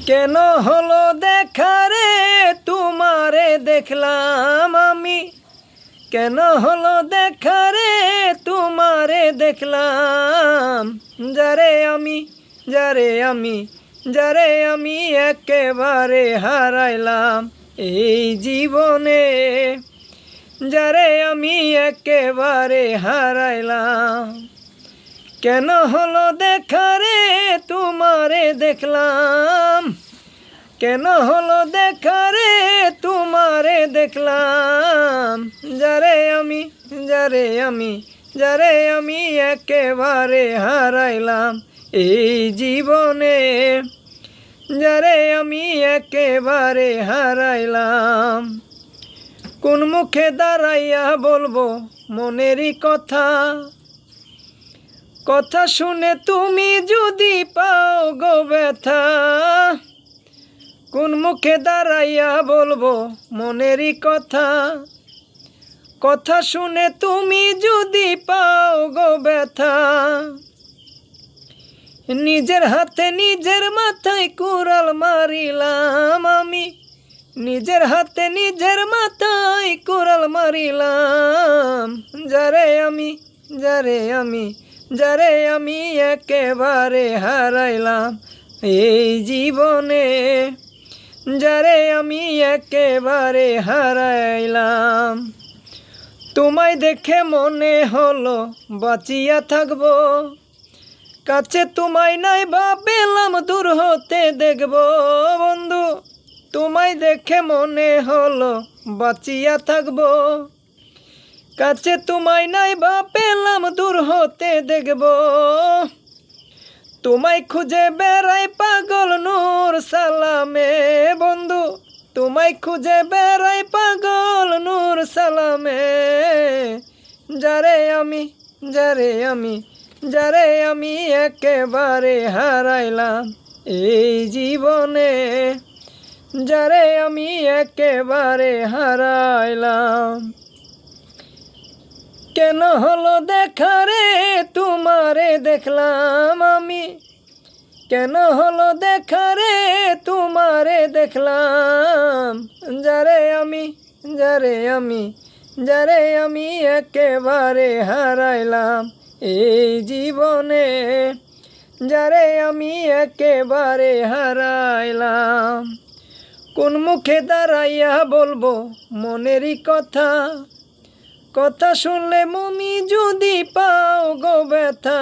কেন হলো দেখা রে তোমারে দেখলাম আমি, কেন হলো দেখা রে তোমারে দেখলাম, যারে আমি যারে আমি যারে আমি একেবারে হারাইলাম এই জীবনে, যারে আমি একেবারে হারাইলাম। কেন হলো দেখা রে তোমারে দেখলাম, কেন হলো দেখা রে তোমারে দেখলাম, যারে আমি যারে আমি যারে আমি একেবারে হারাইলাম এই জীবনে, যারে আমি একেবারে হারাইলাম। কোন মুখে দাঁড়াইয়া বলবো মনেরই কথা, কথা শুনে তুমি যদি পাও গো ব্যথা। কোন মুখে দাঁড়াইয়া বলবো মনেরই কথা, কথা শুনে তুমি যদি পাও গো ব্যথা। নিজের হাতে নিজের মাথায় কুড়াল মারিলাম আমি, নিজের হাতে নিজের মাথায় কুড়াল মারিলাম, যারে আমি যারে আমি যারে আমি একেবারে হারাইলাম এই জীবনে, যারে আমি একেবারে হারাইলাম। তোমায় দেখে মনে হলো বাঁচিয়া থাকবো, কাছে তোমায় নাই বা পেলাম দূর হতে দেখবো বন্ধু। তোমায় দেখে মনে হলো বাঁচিয়া থাকবো, কাছে তোমায় নাই বা পেলাম দূর হতে দেখবো। তোমায় খুঁজে বেড়াই পাগল নূর সালামে বন্ধু, তোমায় খুঁজে বেড়াই পাগল নূর সালামে, যারে আমি যারে আমি যারে আমি একেবারে হারাইলাম এই জীবনে, যারে আমি একেবারে হারাইলাম। কেন হলো দেখা রে তোমারে দেখলাম আমি, কেন হলো দেখা রে তোমারে দেখলাম, যারে আমি যারে আমি যারে আমি একেবারে হারাইলাম এই জীবনে, যারে আমি একেবারে হারাইলাম। কোন মুখে দাঁড়াইয়া বলবো মনেরই কথা, কথা শুনলে মমি যদি পাও গো ব্যথা।